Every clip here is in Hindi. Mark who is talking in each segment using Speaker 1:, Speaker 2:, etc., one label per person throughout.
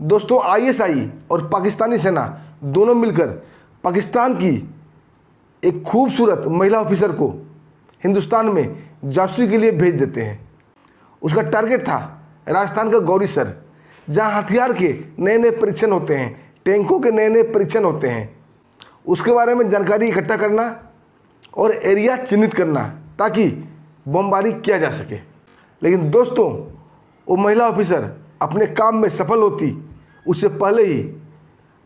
Speaker 1: दोस्तों आईएसआई और पाकिस्तानी सेना दोनों मिलकर पाकिस्तान की एक खूबसूरत महिला ऑफिसर को हिंदुस्तान में जासूसी के लिए भेज देते हैं। उसका टारगेट था राजस्थान का गौरीसर, जहां हथियार के नए नए परीक्षण होते हैं, टैंकों के नए नए परीक्षण होते हैं। उसके बारे में जानकारी इकट्ठा करना और एरिया चिन्हित करना ताकि बमबारी किया जा सके। लेकिन दोस्तों वो महिला ऑफिसर अपने काम में सफल होती उससे पहले ही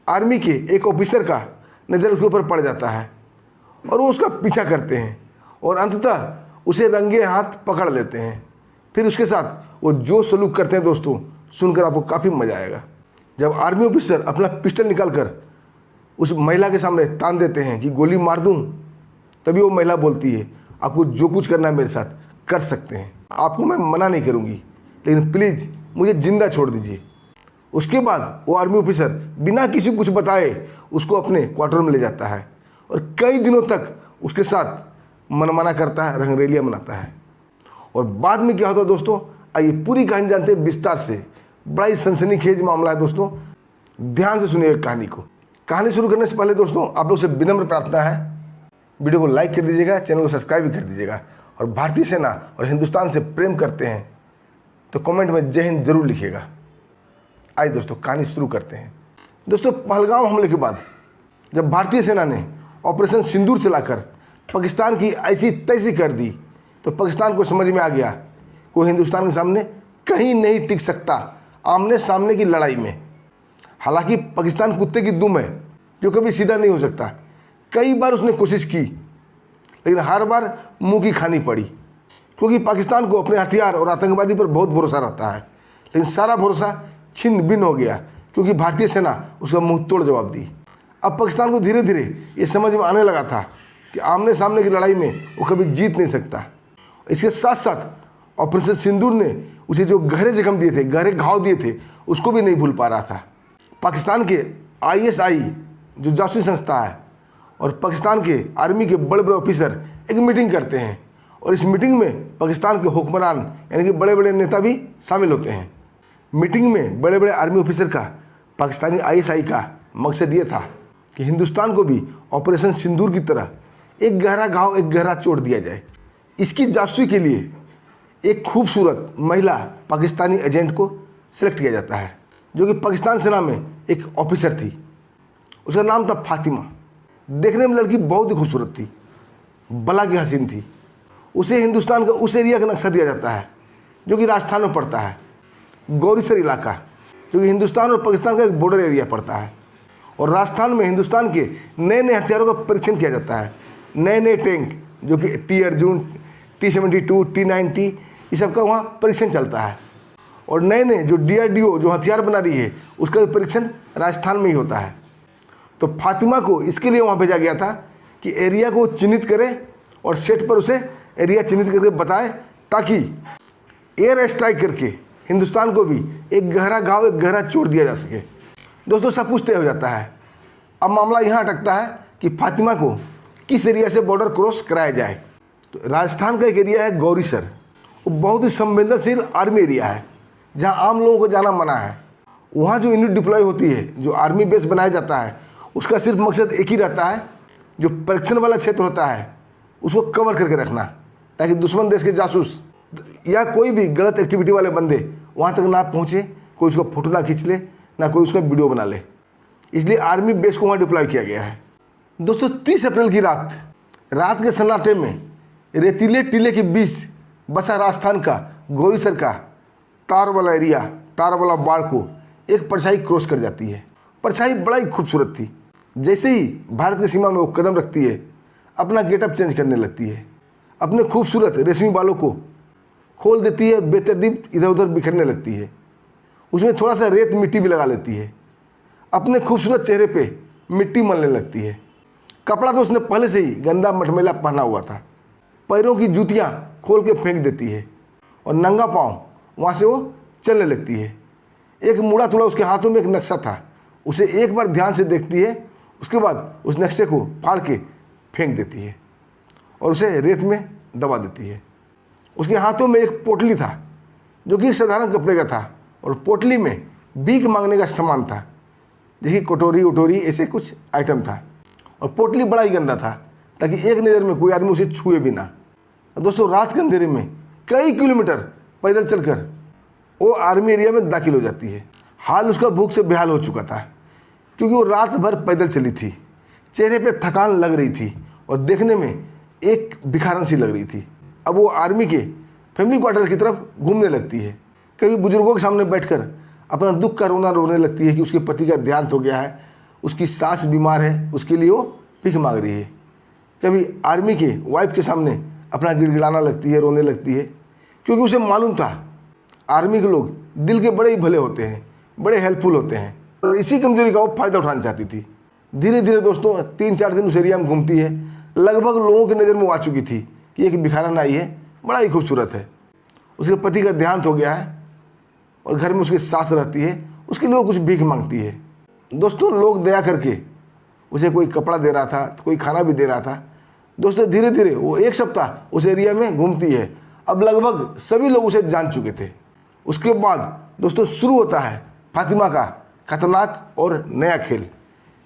Speaker 1: आर्मी के एक ऑफिसर का नज़र उसके ऊपर पड़ जाता है और वो उसका पीछा करते हैं और अंततः उसे रंगे हाथ पकड़ लेते हैं। फिर उसके साथ वो जो सलूक करते हैं दोस्तों, सुनकर आपको काफ़ी मज़ा आएगा। जब आर्मी ऑफिसर अपना पिस्टल निकालकर उस महिला के सामने तान देते हैं कि गोली मार दूं, तभी वो महिला बोलती है, आपको जो कुछ करना है मेरे साथ कर सकते हैं, आपको मैं मना नहीं करूंगी, लेकिन प्लीज़ मुझे जिंदा छोड़ दीजिए। उसके बाद वो आर्मी ऑफिसर बिना किसी कुछ बताए उसको अपने क्वार्टर में ले जाता है और कई दिनों तक उसके साथ मनमाना करता है, रंगरेलियाँ मनाता है। और बाद में क्या होता है दोस्तों, आइए पूरी कहानी जानते हैं विस्तार से। बड़ा ही सनसनीखेज मामला है दोस्तों, ध्यान से सुनिएगा कहानी को। कहानी शुरू करने से पहले दोस्तों आप लोग से विनम्र प्रार्थना है, वीडियो को लाइक कर दीजिएगा, चैनल को सब्सक्राइब भी कर दीजिएगा। और भारतीय सेना और हिंदुस्तान से प्रेम करते हैं तो कमेंट में जय हिंद जरूर लिखिएगा। आइए दोस्तों कहानी शुरू करते हैं। दोस्तों पहलगाम हमले के बाद जब भारतीय सेना ने ऑपरेशन सिंदूर चलाकर पाकिस्तान की ऐसी तैसी कर दी तो पाकिस्तान को समझ में आ गया कोई हिंदुस्तान के सामने कहीं नहीं टिक सकता आमने सामने की लड़ाई में। हालांकि पाकिस्तान कुत्ते की दुम है जो कभी सीधा नहीं हो सकता। कई बार उसने कोशिश की लेकिन हर बार मुंह की खानी पड़ी, क्योंकि पाकिस्तान को अपने हथियार और आतंकवादी पर बहुत भरोसा रहता है। लेकिन सारा भरोसा छिन्न भिन्न हो गया क्योंकि भारतीय सेना उसका मुंह तोड़ जवाब दी। अब पाकिस्तान को धीरे धीरे ये समझ में आने लगा था कि आमने सामने की लड़ाई में वो कभी जीत नहीं सकता। इसके साथ साथ ऑपरेशन सिंदूर ने उसे जो गहरे जख्म दिए थे, गहरे घाव दिए थे, उसको भी नहीं भूल पा रहा था। पाकिस्तान के आईएसआई जो जासूसी संस्था है और पाकिस्तान के आर्मी के बड़े बड़े ऑफिसर एक मीटिंग करते हैं और इस मीटिंग में पाकिस्तान के हुक्मरान यानी कि बड़े बड़े नेता भी शामिल होते हैं। मीटिंग में बड़े बड़े आर्मी ऑफिसर का पाकिस्तानी आईएसआई का मकसद ये था कि हिंदुस्तान को भी ऑपरेशन सिंदूर की तरह एक गहरा घाव, एक गहरा चोट दिया जाए। इसकी जासूसी के लिए एक खूबसूरत महिला पाकिस्तानी एजेंट को सिलेक्ट किया जाता है जो कि पाकिस्तान सेना में एक ऑफिसर थी। उसका नाम था फातिमा। देखने में लड़की बहुत ही खूबसूरत थी, बला की हसीन थी। उसे हिंदुस्तान का उस एरिया का नक्शा दिया जाता है जो कि राजस्थान में पड़ता है, गौरीसर इलाका, जो कि हिंदुस्तान और पाकिस्तान का एक बॉर्डर एरिया पड़ता है। और राजस्थान में हिंदुस्तान के नए नए हथियारों का परीक्षण किया जाता है। नए नए टैंक जो कि टी अर्जुन, T-72, T-90 ये सब का वहाँ परीक्षण चलता है। और नए नए जो DRDO जो हथियार बना रही है उसका परीक्षण राजस्थान में ही होता है। तो फातिमा को इसके लिए वहाँ भेजा गया था कि एरिया को चिन्हित करे और सेट पर उसे एरिया चिन्हित करके बताए ताकि एयर स्ट्राइक करके हिंदुस्तान को भी एक गहरा घाव, एक गहरा चोट दिया जा सके। दोस्तों सब कुछ तय हो जाता है। अब मामला यहाँ अटकता है कि फातिमा को किस एरिया से बॉर्डर क्रॉस कराया जाए। तो राजस्थान का एक एरिया है गौरीसर, वो बहुत ही संवेदनशील आर्मी एरिया है जहाँ आम लोगों को जाना मना है। वहाँ जो यूनिट डिप्लॉय होती है, जो आर्मी बेस बनाया जाता है, उसका सिर्फ मकसद एक ही रहता है, जो परीक्षण वाला क्षेत्र होता है उसको कवर करके रखना ताकि दुश्मन देश के जासूस या कोई भी गलत एक्टिविटी वाले बंदे वहाँ तक ना पहुँचे, कोई उसका फोटो ना खींच ले, ना कोई उसका वीडियो बना ले। इसलिए आर्मी बेस को वहाँ डिप्लॉय किया गया है। दोस्तों 30 अप्रैल की रात के सन्नाटे में रेतीले टीले के बीच बसा राजस्थान का गौरीसर का तार वाला एरिया, तार वाला बाढ़ को एक परछाई क्रॉस कर जाती है। परछाई बड़ा ही खूबसूरत थी। जैसे ही भारत की सीमा में वो कदम रखती है, अपना गेटअप चेंज करने लगती है, अपने खूबसूरत रेशमी बालों को खोल देती है, बेतरतीब इधर उधर बिखरने लगती है। उसमें थोड़ा सा रेत मिट्टी भी लगा लेती है। अपने खूबसूरत चेहरे पे मिट्टी मलने लगती है। कपड़ा तो उसने पहले से ही गंदा मटमैला पहना हुआ था। पैरों की जूतियाँ खोल के फेंक देती है और नंगा पाँव वहाँ से वो चलने लगती है। एक मुड़ा तुड़ा उसके हाथों में एक नक्शा था, उसे एक बार ध्यान से देखती है, उसके बाद उस नक्शे को फाड़ के फेंक देती है और उसे रेत में दबा देती है। उसके हाथों में एक पोटली था जो कि साधारण कपड़े का था और पोटली में भीख मांगने का सामान था, जैसे कटोरी उटोरी ऐसे कुछ आइटम था, और पोटली बड़ा ही गंदा था ताकि एक नज़र में कोई आदमी उसे छुए भी ना। दोस्तों रात के अंधेरे में कई किलोमीटर पैदल चलकर वो आर्मी एरिया में दाखिल हो जाती है। हाल उसका भूख से बेहाल हो चुका था क्योंकि वो रात भर पैदल चली थी, चेहरे पे थकान लग रही थी और देखने में एक भिखारन सी लग रही थी। अब वो आर्मी के फैमिली क्वार्टर की तरफ घूमने लगती है। कभी बुजुर्गों के सामने बैठकर अपना दुख का रोना रोने लगती है कि उसके पति का देहांत हो गया है, उसकी सास बीमार है, उसके लिए वो भीख मांग रही है। कभी आर्मी के वाइफ के सामने अपना गिड़गिड़ाना लगती है, रोने लगती है, क्योंकि उसे मालूम था आर्मी के लोग दिल के बड़े ही भले होते हैं, बड़े हेल्पफुल होते हैं, और इसी कमजोरी का वो फ़ायदा उठाना चाहती थी। धीरे धीरे दोस्तों 3-4 दिन उस एरिया में घूमती है। लगभग लोगों की नज़र में आ चुकी थी कि एक भिखारन आई है, बड़ा ही खूबसूरत है, उसके पति का देहांत हो गया है और घर में उसकी सास रहती है, उसके लिए वो कुछ भीख मांगती है। दोस्तों लोग दया करके उसे कोई कपड़ा दे रहा था, तो कोई खाना भी दे रहा था। दोस्तों धीरे धीरे वो 1 सप्ताह उस एरिया में घूमती है। अब लगभग सभी लोग उसे जान चुके थे। उसके बाद दोस्तों शुरू होता है फातिमा का खतरनाक और नया खेल,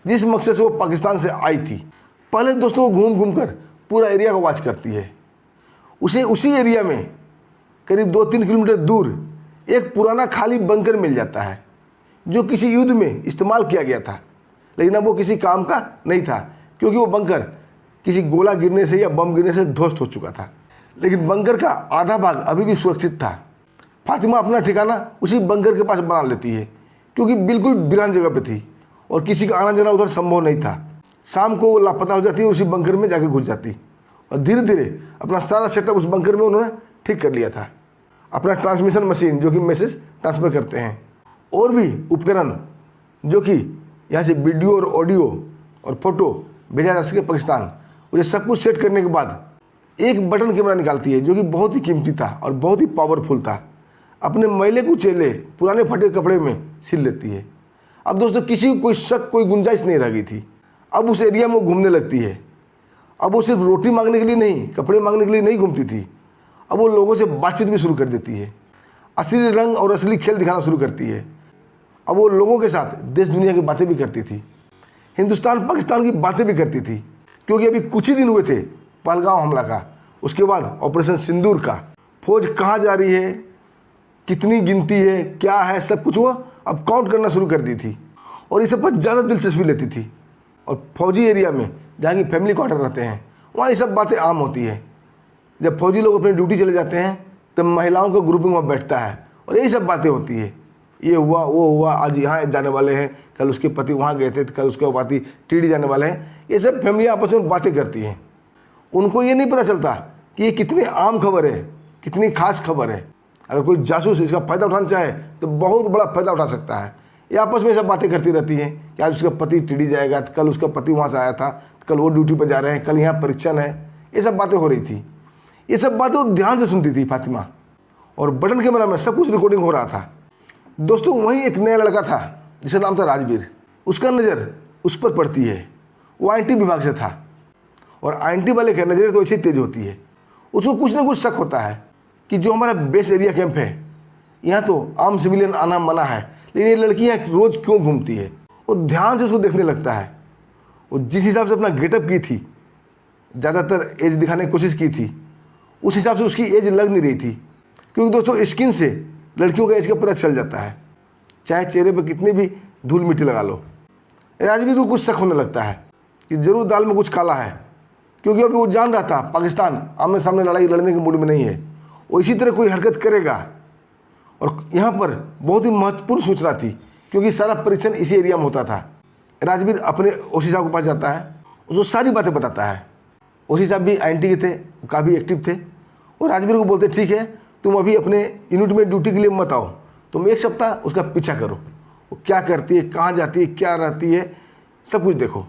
Speaker 1: जिस मकसद से वो पाकिस्तान से आई थी। पहले दोस्तों वो घूम घूम कर पूरा एरिया को वॉच करती है। उसे उसी एरिया में करीब 2-3 किलोमीटर दूर एक पुराना खाली बंकर मिल जाता है जो किसी युद्ध में इस्तेमाल किया गया था, लेकिन अब वो किसी काम का नहीं था क्योंकि वो बंकर किसी गोला गिरने से या बम गिरने से ध्वस्त हो चुका था। लेकिन बंकर का आधा भाग अभी भी सुरक्षित था। फातिमा अपना ठिकाना उसी बंकर के पास बना लेती है क्योंकि बिल्कुल वीरान जगह पे थी और किसी का आना जाना उधर संभव नहीं था। शाम को वो लापता हो जाती है, उसी बंकर में जाकर घुस जाती और धीरे धीरे अपना सारा सेटअप उस बंकर में उन्होंने ठीक कर लिया था। अपना ट्रांसमिशन मशीन जो कि मैसेज ट्रांसफ़र करते हैं, और भी उपकरण जो कि यहाँ से वीडियो और ऑडियो और फोटो भेजा जा सके पाकिस्तान, उसे सब कुछ सेट करने के बाद एक बटन कैमरा निकालती है जो कि बहुत ही कीमती था और बहुत ही पावरफुल था। अपने मैले कुचेले पुराने फटे कपड़े में सिल लेती है। अब दोस्तों किसी को कोई शक, कोई गुंजाइश नहीं रह गई थी। अब उस एरिया में वो घूमने लगती है। अब वो सिर्फ रोटी मांगने के लिए नहीं, कपड़े मांगने के लिए नहीं घूमती थी, अब वो लोगों से बातचीत भी शुरू कर देती है। असली रंग और असली खेल दिखाना शुरू करती है। अब वो लोगों के साथ देश दुनिया की बातें भी करती थी, हिंदुस्तान पाकिस्तान की बातें भी करती थी, क्योंकि अभी कुछ ही दिन हुए थे पहलगाम हमला का, उसके बाद ऑपरेशन सिंदूर का। फौज कहाँ जा रही है, कितनी गिनती है, क्या है, सब कुछ वो अब काउंट करना शुरू कर दी थी और इस सब पर ज़्यादा दिलचस्पी लेती थी। और फौजी एरिया में जहाँ की फैमिली क्वार्टर रहते हैं वहाँ ये सब बातें आम होती है। जब फौजी लोग अपनी ड्यूटी चले जाते हैं तब महिलाओं का ग्रुपिंग वहाँ बैठता है और यही सब बातें होती है। ये हुआ, वो हुआ, आज यहाँ जाने वाले हैं, कल उसके पति वहाँ गए थे, कल उसके पति टीडी जाने वाले हैं। ये सब फैमिली आपस में बातें करती हैं। उनको ये नहीं पता चलता कि ये कितनी आम खबर है, कितनी खास खबर है। अगर कोई जासूस इसका फ़ायदा उठाना चाहे तो बहुत बड़ा फ़ायदा उठा सकता है। ये आपस में सब बातें करती रहती हैं कि आज उसका पति टीडी जाएगा, कल उसका पति वहाँ से आया था, कल वो ड्यूटी पर जा रहे हैं, कल यहाँ परीक्षण है। ये सब बातें हो रही थी। ये सब बातें वो ध्यान से सुनती थी फातिमा, और बटन कैमरा में सब कुछ रिकॉर्डिंग हो रहा था। दोस्तों वहीं एक नया लड़का था जिसका नाम था राजवीर। उसका नज़र उस पर पड़ती है। वो आईटी विभाग से था और आईटी वाले की नज़रें तो ऐसी तेज होती है। उसको कुछ ना कुछ शक होता है कि जो हमारा बेस एरिया कैंप है यहाँ तो आम सिविलियन आना मना है, लेकिन ये लड़की यहाँ रोज़ क्यों घूमती है। वो ध्यान से उसको देखने लगता है। वो जिस हिसाब से अपना गेटअप की थी, ज़्यादातर एज दिखाने की कोशिश की थी, उस हिसाब से उसकी एज लग नहीं रही थी। क्योंकि दोस्तों स्किन से लड़कियों का एज का पता चल जाता है, चाहे चेहरे पर कितनी भी धूल मिट्टी लगा लो। राजवीर को कुछ शक होने लगता है कि जरूर दाल में कुछ काला है, क्योंकि अभी वो जान रहा था पाकिस्तान आमने सामने लड़ाई लड़ने के मूड में नहीं है। वो इसी तरह कोई हरकत करेगा। और यहाँ पर बहुत ही महत्वपूर्ण सूचना थी क्योंकि सारा परीक्षण इसी एरिया में होता था। राजवीर अपने ओसी साहब के पास जाता है, उसको सारी बातें बताता है। ओसी साहब भी आईएनटी के थे, काफ़ी एक्टिव थे, और राजवीर को बोलते ठीक है तुम अभी अपने यूनिट में ड्यूटी के लिए मत आओ, तुम 1 सप्ताह उसका पीछा करो, वो क्या करती है, कहाँ जाती है, क्या रहती है, सब कुछ देखो।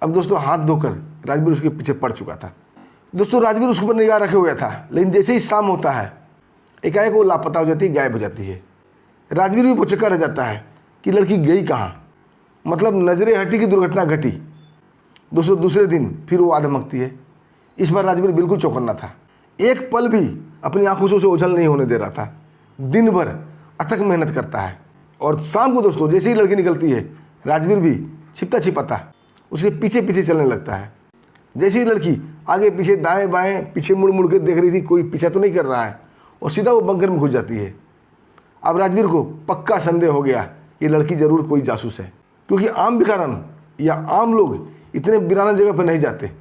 Speaker 1: अब दोस्तों हाथ धोकर राजवीर उसके पीछे पड़ चुका था। दोस्तों राजवीर उसके ऊपर निगाह रखे हुआ था, लेकिन जैसे ही शाम होता है एकाएक वो लापता हो जाती है, गायब हो जाती है। राजवीर भी भौचक्का रह जाता है कि लड़की गई कहाँ, मतलब नजरे हटी की दुर्घटना घटी। दोस्तों दूसरे दिन फिर वो आधमकती है। इस बार राजवीर बिल्कुल चौकन्ना था, एक पल भी अपनी आंखों से उसे ओझल नहीं होने दे रहा था। दिन भर अथक मेहनत करता है, और शाम को दोस्तों जैसे ही लड़की निकलती है, राजवीर भी छिपता छिपाता उसके पीछे पीछे चलने लगता है। जैसे ही लड़की आगे पीछे दाएं बाएं पीछे मुड़ मुड़ के देख रही थी कोई पीछा तो नहीं कर रहा है, और सीधा वो बंकर में घुस जाती है। अब राजवीर को पक्का संदेह हो गया ये लड़की ज़रूर कोई जासूस है, क्योंकि आम भिखारन या आम लोग इतने वीरान जगह पर नहीं जाते,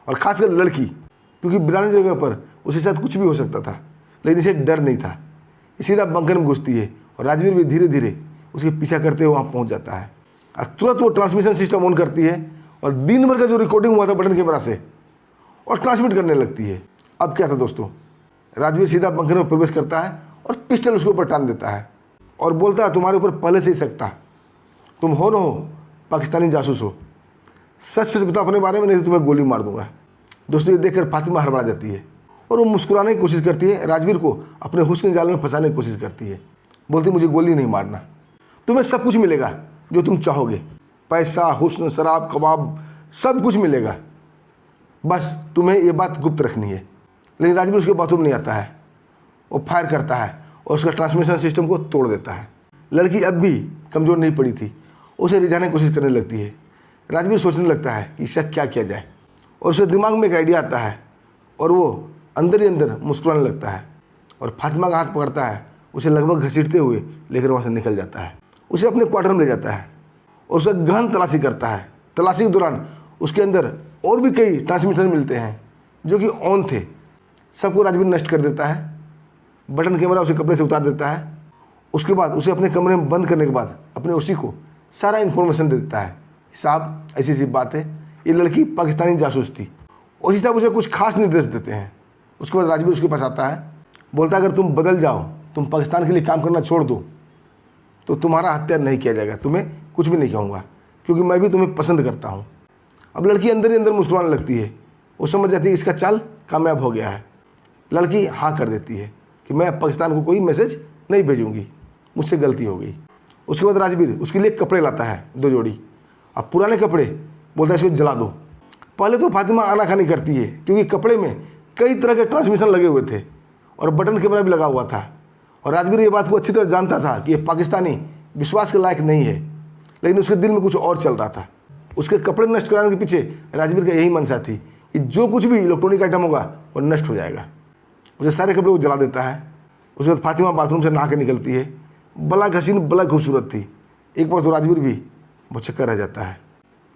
Speaker 1: और ख़ासकर लड़की, क्योंकि वीरान जगह पर उसके साथ कुछ भी हो सकता था। लेकिन इसे डर नहीं था, सीधा बंकर में घुसती है और राजवीर भी धीरे धीरे उसके पीछा करते हुए वहाँ पहुँच जाता है। और तुरंत वो ट्रांसमिशन सिस्टम ऑन करती है और दिन भर का जो रिकॉर्डिंग हुआ था बटन कैमरा से और ट्रांसमिट करने लगती है। अब क्या था दोस्तों, राजवीर सीधा बंकर में प्रवेश करता है और पिस्टल उसके ऊपर टान देता है और बोलता है तुम्हारे ऊपर पहले से ही शक था, तुम हो न हो पाकिस्तानी जासूस हो, सच सच बताओ अपने बारे में, नहीं तो तुम्हें गोली मार दूंगा। दोस्तों ये देखकर फातिमा हड़बड़ा जाती है और वो मुस्कुराने की कोशिश करती है, राजवीर को अपने हुस्न जाल में फंसाने की कोशिश करती है। बोलती मुझे गोली नहीं मारना, तुम्हें सब कुछ मिलेगा जो तुम चाहोगे, पैसा, हुस्न, शराब, कबाब, सब कुछ मिलेगा, बस तुम्हें ये बात गुप्त रखनी है। लेकिन राजवीर उसके बातों में नहीं आता है, वो फायर करता है और उसका ट्रांसमिशन सिस्टम को तोड़ देता है। लड़की अब भी कमज़ोर नहीं पड़ी थी, उसे रिझाने की कोशिश करने लगती है। राजवीर सोचने लगता है कि इसका क्या किया जाए, और उसके दिमाग में एक आइडिया आता है और वो अंदर ही अंदर मुस्कुराने लगता है और फातिमा का हाथ पकड़ता है, उसे लगभग घसीटते हुए लेकर वहाँ से निकल जाता है। उसे अपने क्वार्टर में ले जाता है और उसका गहन तलाशी करता है। तलाशी के दौरान उसके अंदर और भी कई ट्रांसमीटर मिलते हैं जो कि ऑन थे, सबको राजवीर नष्ट कर देता है। बटन कैमरा उसे कपड़े से उतार देता है। उसके बाद उसे अपने कमरे में बंद करने के बाद अपने उसी को सारा इन्फॉर्मेशन दे देता है, साहब ऐसी ऐसी बात है, ये लड़की पाकिस्तानी जासूस थी। उसी साहब उसे कुछ खास निर्देश देते हैं। उसके बाद राजवीर उसके पास आता है, बोलता है अगर तुम बदल जाओ, तुम पाकिस्तान के लिए काम करना छोड़ दो, तो तुम्हारा हत्या नहीं किया जाएगा, तुम्हें कुछ भी नहीं कहूँगा, क्योंकि मैं भी तुम्हें पसंद करता हूँ। अब लड़की अंदर ही अंदर मुस्कुराने लगती है, वो समझ जाती है इसका चाल कामयाब हो गया है। लड़की हाँ कर देती है कि मैं पाकिस्तान को कोई मैसेज नहीं भेजूँगी, मुझसे गलती हो गई। उसके बाद राजवीर उसके लिए कपड़े लाता है 2 जोड़ी, अब पुराने कपड़े बोलता है इसको जला दो। पहले तो फातिमा आनाकानी करती है, क्योंकि कपड़े में कई तरह के ट्रांसमिशन लगे हुए थे और बटन कैमरा भी लगा हुआ था, और राजवीर ये बात को अच्छी तरह जानता था कि ये पाकिस्तानी विश्वास के लायक नहीं है। लेकिन उसके दिल में कुछ और चल रहा था। उसके कपड़े नष्ट कराने के पीछे राजवीर का यही मंशा थी कि जो कुछ भी इलेक्ट्रॉनिक आइटम होगा वो नष्ट हो जाएगा। उसे सारे कपड़े को जला देता है। उसके बाद फातिमा बाथरूम से नहा के निकलती है, बला हसीन बला खूबसूरत थी। एक बार तो राजवीर भी वो चक्कर रह जाता है।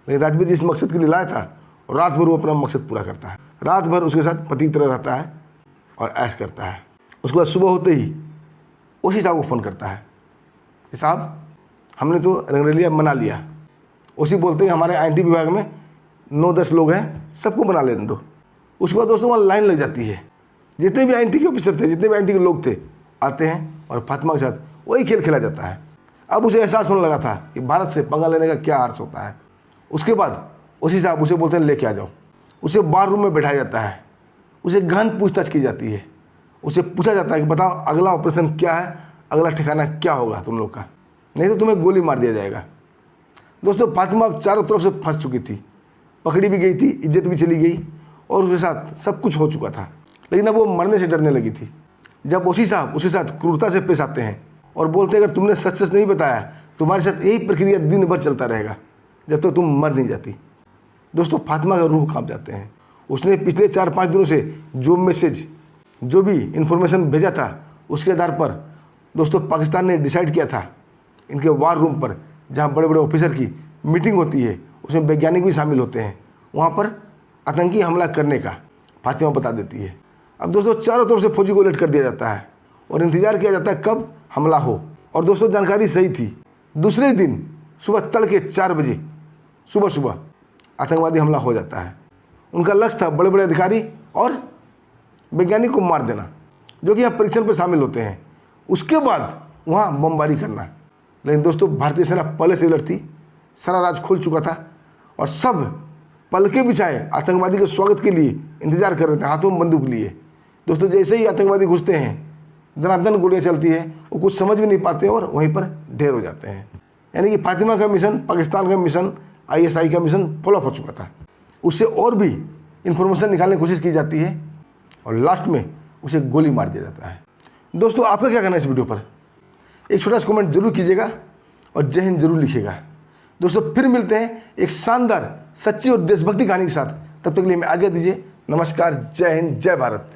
Speaker 1: लेकिन राजवीर जिस मकसद के लिए लाया था और रात भर वो अपना मकसद पूरा करता है। रात भर उसके साथ पति की तरह रहता है और ऐश करता है। उसके बाद सुबह होते ही उसी साहब को फ़ोन करता है कि साहब हमने तो रंगरेलिया मना लिया। उसी बोलते हैं हमारे आईटी विभाग में 9-10 लोग हैं, सबको बना लेने दो। उसके बाद दोस्तों वहाँ लाइन लग जाती है। जितने भी आईटी के ऑफिसर थे, जितने भी आईटी के लोग थे, आते हैं और फातिमा के साथ वही खेल खेला जाता है। अब उसे एहसास होने लगा था कि भारत से पंगा लेने का क्या अर्थ होता है। उसके बाद उसी साहब उसे बोलते हैं लेके आ जाओ। उसे बार रूम में बैठाया जाता है। उसे गहन पूछताछ की जाती है। उसे पूछा जाता है कि बताओ अगला ऑपरेशन क्या है, अगला ठिकाना क्या होगा तुम लोग का, नहीं तो तुम्हें गोली मार दिया जाएगा। दोस्तों फातिमा चारों तरफ से फंस चुकी थी, पकड़ी भी गई थी, इज्जत भी चली गई और उसके साथ सब कुछ हो चुका था। लेकिन अब वो मरने से डरने लगी थी। जब ओसी साहब उसके साथ क्रूरता से पेश आते हैं और बोलते हैं अगर तुमने सच सच नहीं बताया, तुम्हारे साथ यही प्रक्रिया दिन भर चलता रहेगा जब तक तुम मर नहीं जाती। दोस्तों फातिमा का रूह कांप जाते हैं। उसने पिछले 4-5 दिनों से जो मैसेज, जो भी इन्फॉर्मेशन भेजा था, उसके आधार पर दोस्तों पाकिस्तान ने डिसाइड किया था इनके वार रूम पर, जहाँ बड़े बड़े ऑफिसर की मीटिंग होती है, उसमें वैज्ञानिक भी शामिल होते हैं, वहाँ पर आतंकी हमला करने का फातिमा बता देती है। अब दोस्तों चारों तरफ से फौजी को अलर्ट कर दिया जाता है और इंतजार किया जाता है कब हमला हो। और दोस्तों जानकारी सही थी, दूसरे दिन सुबह तड़के 4 बजे सुबह आतंकवादी हमला हो जाता है। उनका लक्ष्य था बड़े बड़े अधिकारी और वैज्ञानिक को मार देना, जो कि यहाँ परीक्षण पर शामिल होते हैं। उसके बाद वहाँ बमबारी करना। लेकिन दोस्तों भारतीय सेना पहले से अलर्ट थी, सारा राज खुल चुका था और सब पलके बिछाए आतंकवादी के स्वागत के लिए इंतजार कर रहे थे, हाथों में बंदूक लिए। दोस्तों जैसे ही आतंकवादी घुसते हैं, दनादन गोलियाँ चलती है, वो कुछ समझ भी नहीं पाते और वहीं पर ढेर हो जाते हैं। यानी कि फातिमा का मिशन, पाकिस्तान का मिशन, ISI का मिशन फ्लॉप हो चुका था। उससे और भी इंफॉर्मेशन निकालने की कोशिश की जाती है और लास्ट में उसे गोली मार दिया जाता है। दोस्तों आपका क्या कहना है इस वीडियो पर? एक छोटा सा कमेंट जरूर कीजिएगा और जय हिंद जरूर लिखिएगा। दोस्तों फिर मिलते हैं एक शानदार सच्ची और देशभक्ति कहानी के साथ। तब तक के लिए मैं आज्ञा दीजिए। नमस्कार, जय हिंद, जय भारत।